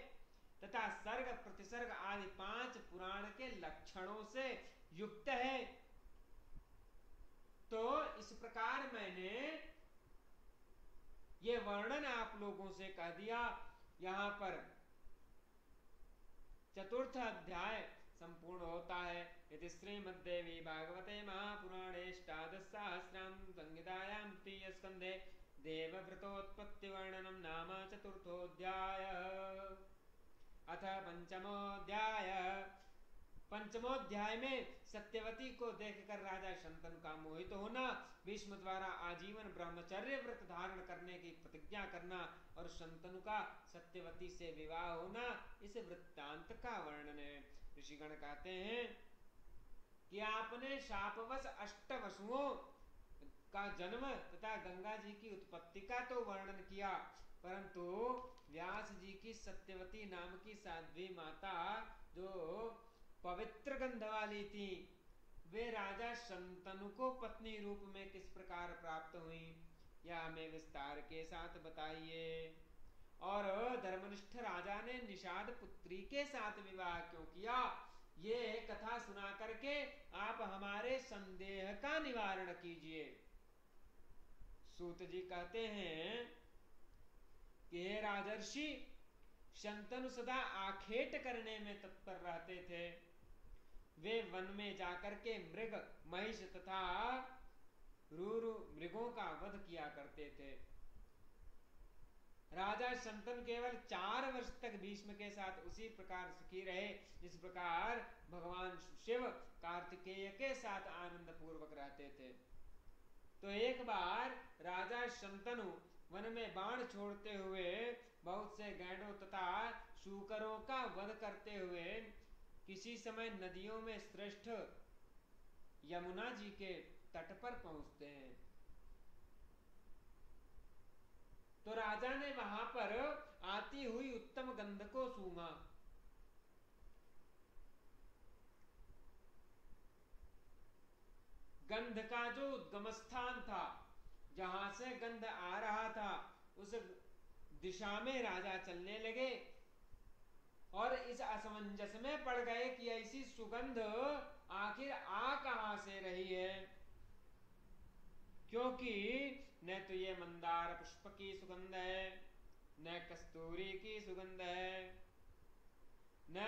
तथा सर्ग प्रतिसर्ग आदि 5 पुराण के लक्षणों से युक्त है। तो इस प्रकार मैंने ये वर्णन आप लोगों से कह दिया। यहां पर 4th अध्याय संपूर्ण होता है। इति श्रीमद्देवी भागवते महापुराणे अष्टादशसहस्रां संहितायां तृतीय स्कंधे देवव्रतोत्पत्ति वर्णनम नाम 4थोऽध्याय। अथ पंचमोऽध्याय। पंचमोध्याय में सत्यवती को देखकर राजा शंतनु का मोहित होना, भीष्म द्वारा आजीवन ब्रह्मचर्य व्रत धारण करने की प्रतिज्ञा करना और शंतनु का सत्यवती से विवाह होना, इस वृत्तांत का वर्णन है। ऋषिगण कहते हैं कि आपने शापवश 8 वसुओं का जन्म तथा गंगा जी की उत्पत्ति का तो वर्णन किया, परंतु व्यास जी की सत्यवती नाम की साध्वी माता जो पवित्र गंध वाली थी, वे राजा शंतनु को पत्नी रूप में किस प्रकार प्राप्त हुई, यह हमें विस्तार के साथ बताइए। और धर्मनिष्ठ राजा ने निषाद पुत्री के साथ विवाह क्यों किया, ये कथा सुना करके आप हमारे संदेह का निवारण कीजिए। सूत जी कहते हैं कि हे राजर्षि, शंतनु सदा आखेट करने में तत्पर रहते थे। वे वन में जाकर के मृग, महिष तथा क्रूर मृगों का वध किया करते थे। राजा शंतनु केवल 4 वर्ष तक भीष्म के साथ उसी प्रकार सुखी रहे जिस प्रकार भगवान शिव कार्तिकेय के साथ आनंद पूर्वक रहते थे। तो एक बार राजा शंतनु वन में बाण छोड़ते हुए बहुत से गैंडों तथा शूकरों का वध करते हुए किसी समय नदियों में श्रेष्ठ यमुना जी के तट पर पहुंचते हैं। तो राजा ने वहां पर आती हुई उत्तम गंध को सूंघा। गंध का जो उद्गम स्थान था, जहां से गंध आ रहा था, उस दिशा में राजा चलने लगे और इस असमंजस में पड़ गए कि ऐसी सुगंध आखिर आ कहां से रही है, क्योंकि न तो ये मंदार पुष्प की सुगंध है, न कस्तूरी की सुगंध है, न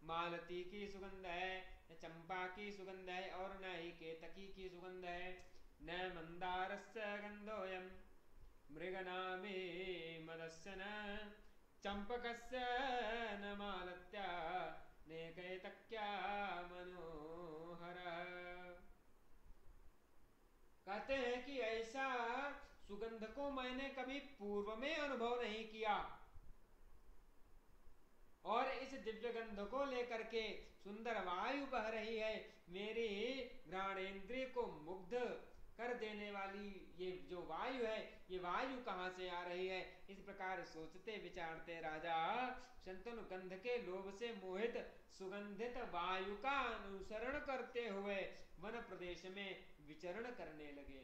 मालती की सुगंध है, न चंपा की सुगंध है और न ही केतकी की सुगंध है, न मंदारस्य गंधोयम मृगनामी मदस्य न चंपकस्य न मालत्या ने केतक्या मनोहर। कहते हैं कि ऐसा सुगंध को मैंने कभी पूर्व में अनुभव नहीं किया और इस दिव्य गंध को लेकर के सुंदर वायु बह रही है, मेरी घ्राणेन्द्रिय को मुग्ध कर देने वाली ये जो वायु है, ये वायु कहां से आ रही है। इस प्रकार सोचते विचारते राजा शंतनु गंध के लोभ से मोहित सुगंधित वायु का अनुसरण करते हुए वन प्रदेश में विचरण करने लगे।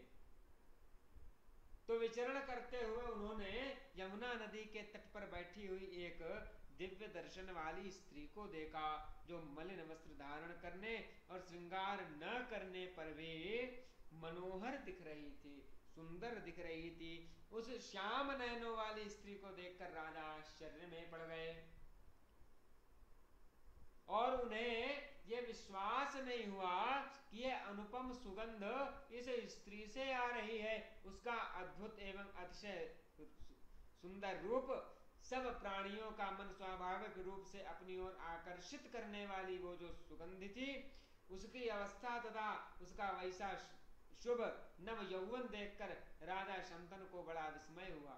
तो विचरण करते हुए उन्होंने यमुना नदी के तट पर बैठी हुई एक दिव्य दर्शन वाली स्त्री को देखा, जो मलिन वस्त्र धारण करने और श्रृंगार न करने पर भी मनोहर दिख रही थी, सुंदर दिख रही थी। उस श्याम नयनों वाली स्त्री को देखकर राजा आश्चर्य में पड़ गए और उन्हें यह विश्वास नहीं हुआ कि यह अनुपम सुगंध इस स्त्री से आ रही है। उसका अद्भुत एवं अतिशय सुंदर रूप, सब प्राणियों का मन स्वाभाविक रूप से अपनी ओर आकर्षित करने वाली वो जो सुगंध थी, उसकी अवस्था तथा उसका वैसा शुभ नव यौवन देखकर राजा शंतनु को बड़ा विस्मय हुआ।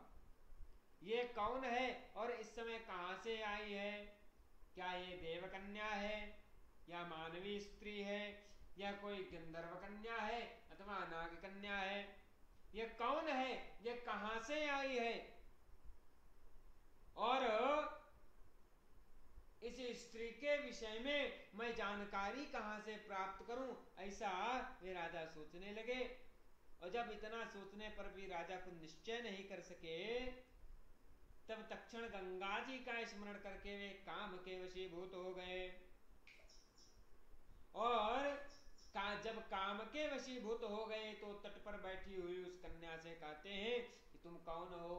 ये कौन है और इस समय कहां से आई है? क्या ये देवकन्या है या मानवी स्त्री है या कोई गंधर्व कन्या है अथवा नाग कन्या है? ये कौन है? ये कहां से आई है? और इस स्त्री के विषय में मैं जानकारी कहां से प्राप्त करूं? ऐसा वे राजा सोचने लगे। और जब इतना सोचने पर भी राजा को निश्चय नहीं कर सके, तब तक्षण गंगा जी का स्मरण करके वे काम के वशीभूत हो गए और जब काम के वशीभूत हो गए तो तट पर बैठी हुई उस कन्या से कहते हैं कि तुम कौन हो,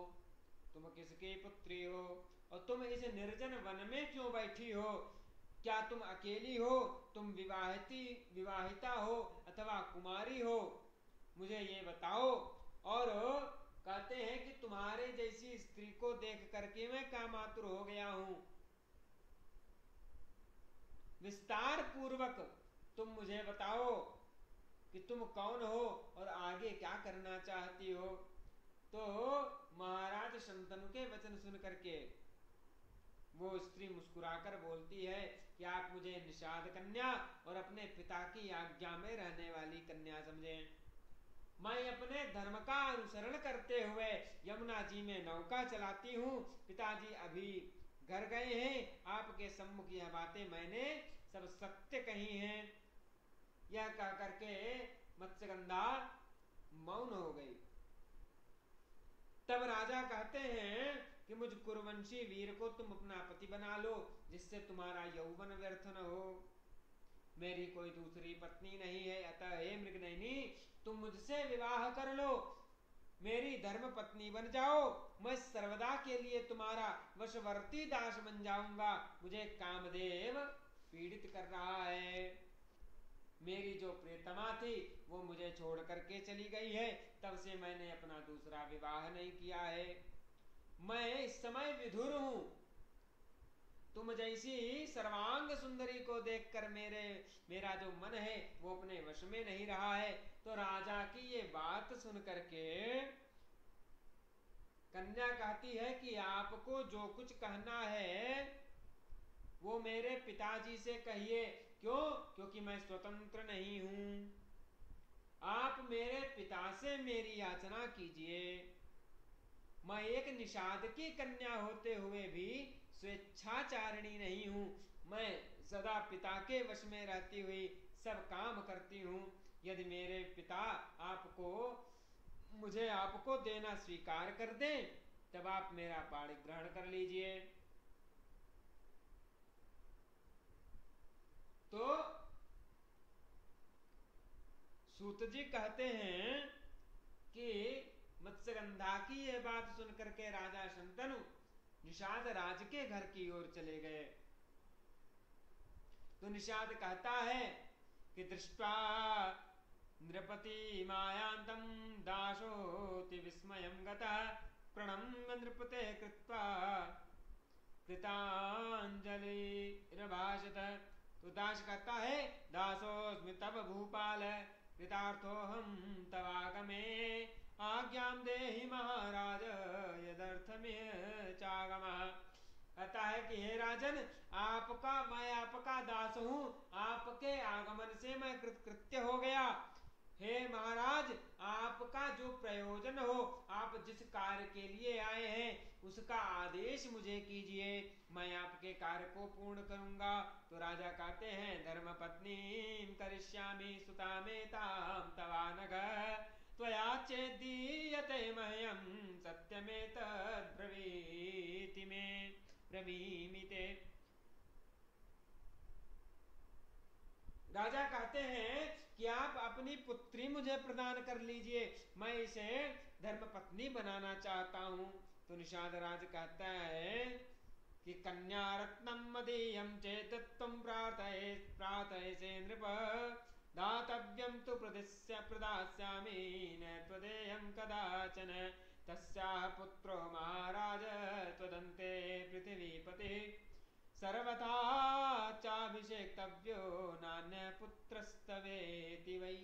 तुम किसकी पुत्री हो और तुम इस निर्जन वन में क्यों बैठी हो? क्या तुम अकेली हो? तुम विवाहिता हो अथवा कुमारी हो? मुझे ये बताओ। और कहते हैं कि तुम्हारे जैसी स्त्री को देख करके मैं कामातुर हो गया हूं। विस्तार पूर्वक तुम मुझे बताओ कि तुम कौन हो और आगे क्या करना चाहती हो। तो महाराज शंतनु के वचन सुन करके वो स्त्री मुस्कुराकर बोलती है कि आप मुझे निषाद कन्या और अपने पिता की आज्ञा में रहने वाली कन्या समझें। मैं अपने धर्म का अनुसरण करते हुए यमुना जी में नौका चलाती हूँ। पिताजी अभी घर गए हैं, आपके सम्मुख यह बातें मैंने सब सत्य कही हैं। यह कह करके मत्स्यगंधा मौन हो गई। तब राजा कहते हैं कि मुझ कुरुवंशी वीर को तुम अपना पति बना लो, जिससे तुम्हारा यौवन व्यर्थ न हो। मेरी कोई दूसरी पत्नी नहीं है, अतः हे मृगनयनी तुम मुझसे विवाह कर लो, मेरी धर्म पत्नी बन जाओ। मैं सर्वदा के लिए तुम्हारा वशवर्ती दास बन जाऊंगा। मुझे कामदेव पीड़ित कर रहा है। मेरी जो प्रियतमा थी वो मुझे मुझे छोड़ करके चली गई है, तब से मैंने अपना दूसरा विवाह नहीं किया है। मैं इस समय विधुर हूं। तुम जैसी सर्वांग सुंदरी को देखकर मेरा जो मन है वो अपने वश में नहीं रहा है। तो राजा की ये बात सुन करके कन्या कहती है कि आपको जो कुछ कहना है वो मेरे पिताजी से कहिए। क्यों? क्योंकि मैं स्वतंत्र नहीं हूं। आप मेरे पिता से मेरी याचना कीजिए। मैं एक निषाद की कन्या होते हुए भी स्वेच्छाचारिणी नहीं हूं। मैं सदा पिता के वश में रहती हुई सब काम करती हूं। यदि मेरे पिता मुझे आपको देना स्वीकार कर दें, तब आप मेरा पाणी ग्रहण कर लीजिए। तो सूत जी कहते हैं कि मत्स्यगंधा की यह बात सुनकर के राजा शंतनु निषाद राज के घर की ओर चले गए। तो निषाद कहता है कि दृष्ट्वा नृपति मायांतम दासोति विस्मयं गतः प्रणम्य नृपते कृत्वा कृतांजलि रभाषत। तो दास कहता है, दासोस्मि तव भूपाल कृतार्थोऽहं तवागमे आज्ञां देहि महाराज यदर्थमेव चागमः। कहता है कि हे राजन, मैं आपका दास हूं। आपके आगमन से मैं कृतकृत्य हो गया। हे महाराज, आपका जो प्रयोजन हो, आप जिस कार्य के लिए आए हैं उसका आदेश मुझे कीजिए, मैं आपके कार्य को पूर्ण करूंगा। तो राजा कहते हैं, धर्म पत्नी करिष्यामि सुतामेतां तवानघ त्वया चेदीयते मह्यं सत्यमेतद् ब्रवीति मे ब्रवीमि। राजा कहते हैं कि आप अपनी पुत्री मुझे प्रदान कर लीजिए, मैं इसे धर्म पत्नी बनाना चाहता हूं। तो निषाद राज कहता है कि कन्या रत्नम मदीयम चेत त्वं प्रार्थयसे नृप दातव्यं तु प्रदास्यामि न त्वदेयं कदाचन। तस्याः पुत्रो महाराज त्वदन्ते पृथिवीपतिः सर्वथा चाभिषेक्तव्यो नान्य पुत्रस्तवेति वै।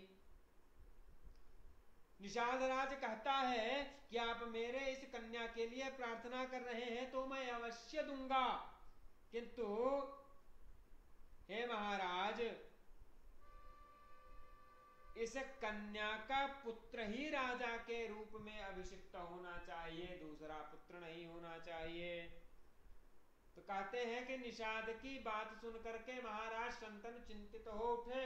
निषाद राज कहता है कि आप मेरे इस कन्या के लिए प्रार्थना कर रहे हैं तो मैं अवश्य दूंगा, किंतु हे महाराज, इस कन्या का पुत्र ही राजा के रूप में अभिषिक्त होना चाहिए, दूसरा पुत्र नहीं होना चाहिए। तो कहते हैं कि निषाद की बात सुन करके महाराज शंतनु चिंतित हो उठे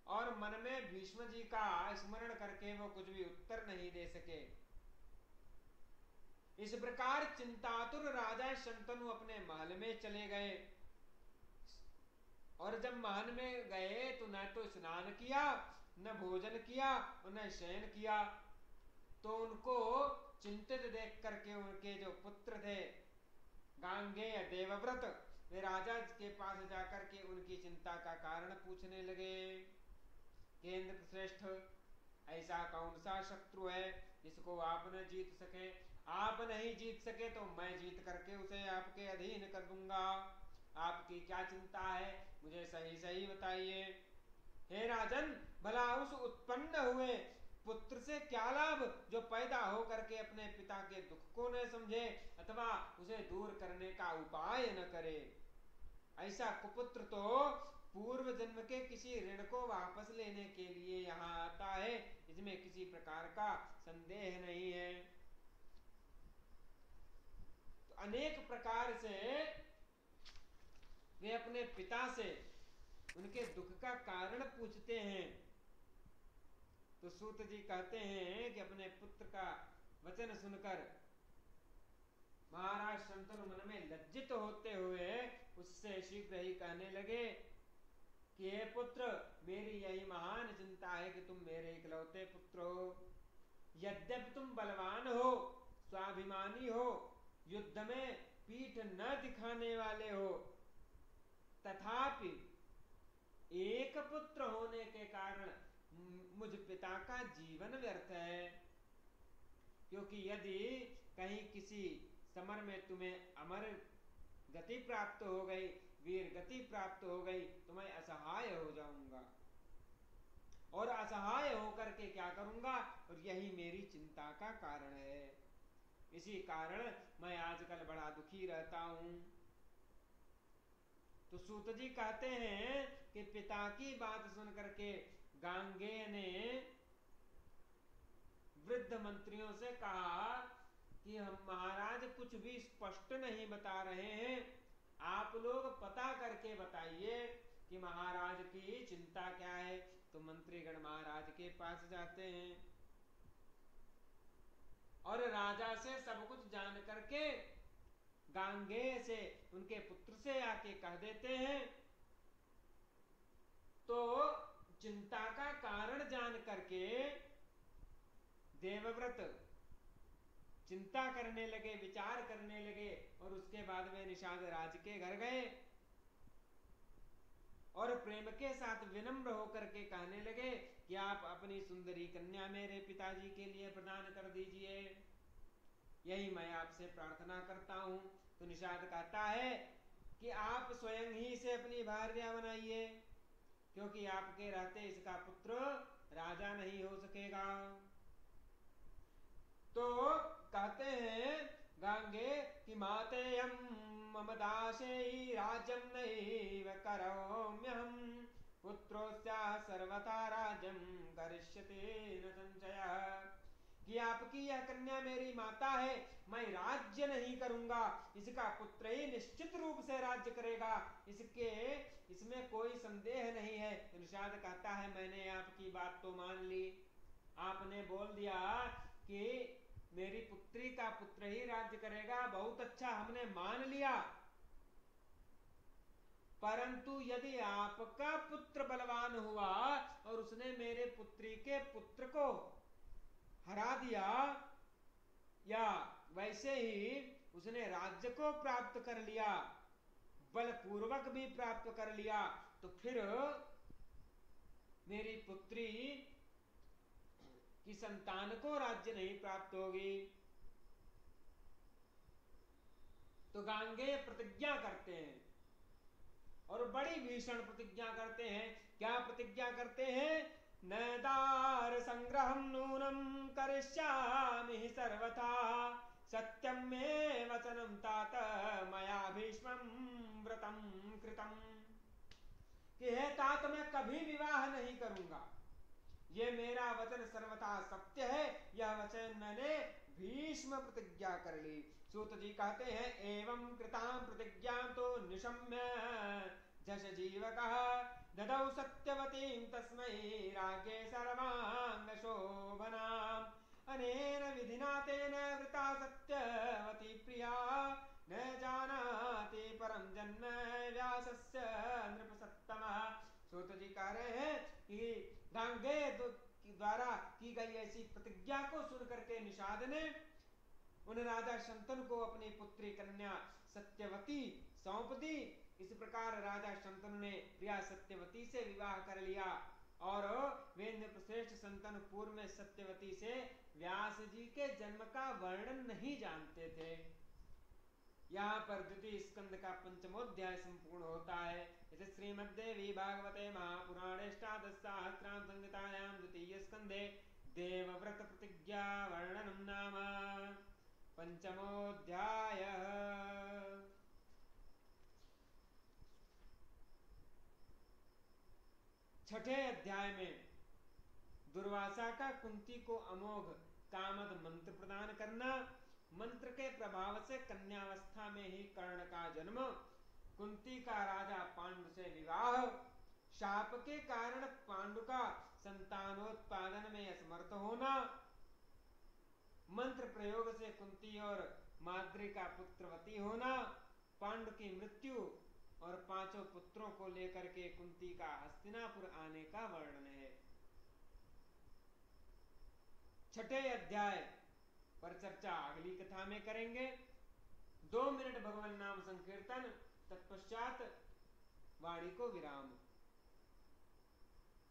और मन में भीष्म जी का स्मरण करके वो कुछ भी उत्तर नहीं दे सके। इस प्रकार चिंतातुर राजा शंतनु अपने महल में चले गए। और जब महल में गए तो न तो स्नान किया, न भोजन किया, न शयन किया। तो उनको चिंतित देख करके उनके जो पुत्र थे गांगेय देवव्रत, वे राजा के पास जाकर के उनकी चिंता का कारण पूछने लगे। केंद्र श्रेष्ठ, ऐसा कौन सा शत्रु है जिसको आप न जीत सके? आप नहीं जीत सके तो मैं जीत करके उसे आपके अधीन कर दूंगा। आपकी क्या चिंता है, मुझे सही सही बताइए। हे राजन, भला उस उत्पन्न हुए पुत्र से क्या लाभ जो पैदा होकर के अपने पिता के दुख को न समझे अथवा उसे दूर करने का उपाय न करे। ऐसा कुपुत्र तो पूर्व जन्म के किसी ऋण को वापस लेने के लिए यहाँ आता है, इसमें किसी प्रकार का संदेह नहीं है। तो अनेक प्रकार से वे अपने पिता से उनके दुख का कारण पूछते हैं। तो सूत जी कहते हैं कि अपने पुत्र का वचन सुनकर महाराज शंतनु मन में लज्जित होते हुए उससे शीघ्र ही कहने लगे कि हे पुत्र, मेरी यही महान चिंता है कि तुम मेरे इकलौते पुत्र हो। यद्यपि तुम बलवान हो, स्वाभिमानी हो, युद्ध में पीठ न दिखाने वाले हो, तथापि एक पुत्र होने के कारण मुझ पिता का जीवन व्यर्थ है, क्योंकि यदि कहीं किसी समर में तुम्हें अमर गति प्राप्त हो गई, वीर गति प्राप्त हो गई, तो मैं असहाय हो जाऊंगा, और असहाय होकर के क्या करूंगा, और यही मेरी चिंता का कारण है। इसी कारण मैं आजकल बड़ा दुखी रहता हूं। तो सूत जी कहते हैं कि पिता की बात सुन करके गांगेय ने वृद्ध मंत्रियों से कहा कि हम महाराज कुछ भी स्पष्ट नहीं बता रहे हैं, आप लोग पता करके बताइए कि महाराज की चिंता क्या है। तो मंत्रीगण महाराज के पास जाते हैं और राजा से सब कुछ जान करके गांगेय से, उनके पुत्र से आके कह देते हैं। तो चिंता का कारण जान करके देवव्रत चिंता करने लगे, विचार करने लगे, और उसके बाद में निषाद राज के घर गए और प्रेम के साथ विनम्र होकर के कहने लगे कि आप अपनी सुंदरी कन्या मेरे पिताजी के लिए प्रदान कर दीजिए, यही मैं आपसे प्रार्थना करता हूं। तो निषाद कहता है कि आप स्वयं ही से अपनी भार्या बनाइए, क्योंकि आपके रहते इसका पुत्र राजा नहीं हो सकेगा। तो कहते हैं गांगे कि मातेयं मम दासे राज्यं नैव करोम्यहं, पुत्रोस्याः सर्वथा राज्यं करिष्यति न संशयः। कि आपकी यह कन्या मेरी माता है, मैं राज्य नहीं करूंगा, इसका पुत्र ही निश्चित रूप से राज्य करेगा, इसमें कोई संदेह नहीं है। निषाद कहता है मैंने आपकी बात तो मान ली, आपने बोल दिया कि मेरी पुत्री का पुत्र ही राज्य करेगा, बहुत अच्छा, हमने मान लिया, परंतु यदि आपका पुत्र बलवान हुआ और उसने मेरे पुत्री के पुत्र को हरा दिया, या वैसे ही उसने राज्य को प्राप्त कर लिया, बलपूर्वक भी प्राप्त कर लिया, तो फिर मेरी पुत्री की संतान को राज्य नहीं प्राप्त होगी। तो गांगेय प्रतिज्ञा करते हैं, और बड़ी भीषण प्रतिज्ञा करते हैं। क्या प्रतिज्ञा करते हैं? न दार संग्रहं नूनं करिष्यामि सर्वथा, सत्यं मे वचनं तात मया भीष्मं व्रतं कृतं। कि हे तात, मैं कभी विवाह नहीं करूंगा, ये मेरा वचन सर्वथा सत्य है, यह वचन मैंने भीष्म प्रतिज्ञा कर ली। सूत जी कहते हैं एवं कृतां प्रतिज्ञा तो निशम्य जश जीवकः ददौ सत्यवतीं तस्मै राज्ञे सर्वांग शोभनाम्। अनेन विधिना तेन वृता सत्यवती प्रिया, न जानाति परम जन्म व्यासस्य नृपसत्तमः। सूत जी कह रहे हैं कि गांगेय द्वारा की गई ऐसी प्रतिज्ञा को सुनकर के निषाद ने उन राजा शंतनु को अपनी पुत्री कन्या सत्यवती सौंप दी। इस प्रकार राजा शंतनु ने प्रिया सत्यवती से विवाह कर लिया, और वे नृपश्रेष्ठ शंतनु पूर्व में सत्यवती से व्यास जी के जन्म का वर्णन नहीं जानते थे। यहाँ पर द्वितीय स्कंद का पंचमोध्याय संपूर्ण होता है। इस श्रीमद्देवी भागवते महापुराणे अष्टादशसहस्राम संहितायां द्वितीय स्कंदे देवव्रत प्रतिज्ञा वर्णनम नाम पंचमोध्याय। छठे अध्याय में दुर्वासा का कुंती को अमोघ कामद मंत्र प्रदान करना, मंत्र के प्रभाव से कन्यावस्था में ही कर्ण का जन्म, कुंती का राजा पांडु से विवाह, शाप के कारण पांडु का संतानोत्पादन में असमर्थ होना, मंत्र प्रयोग से कुंती और माद्री का पुत्रवती होना, पांडु की मृत्यु और पांचों पुत्रों को लेकर के कुंती का हस्तिनापुर आने का वर्णन है। छठे अध्याय पर चर्चा अगली कथा में करेंगे। 2 मिनट भगवान नाम संकीर्तन, तत्पश्चात वाणी को विराम।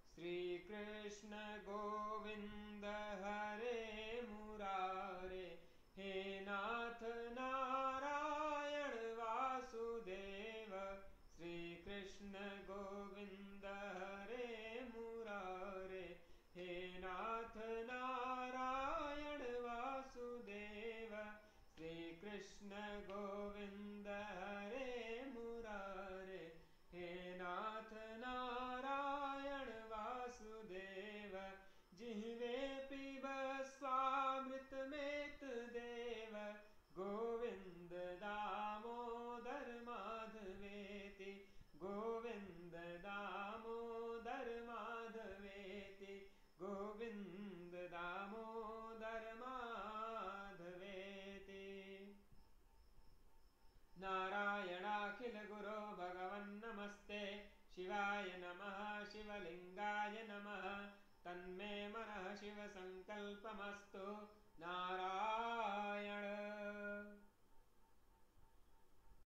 श्री कृष्ण कृष्ण गोविंद हरे मुरारे, हे नाथ नारायण वासुदेव, श्री कृष्ण गोविंद हरे मुरारे, हे नाथ नारायण वासुदेव, श्री कृष्ण गोविंद हरे मुरारे, हे नाथ नारायण वासुदेव, जिह्वे पिब स्वामृतमेत देव, गोविंद दामोदर माधवेति, गोविंद दामोदर माधवेति, गोविंद दामोदर माधवेति। नारायणाखिल गुरो भगवन् नमस्ते, शिवाय नमः शिवलिंगाय नमः, तन्मे मनः शिव संकल्पमस्तु। नारायण।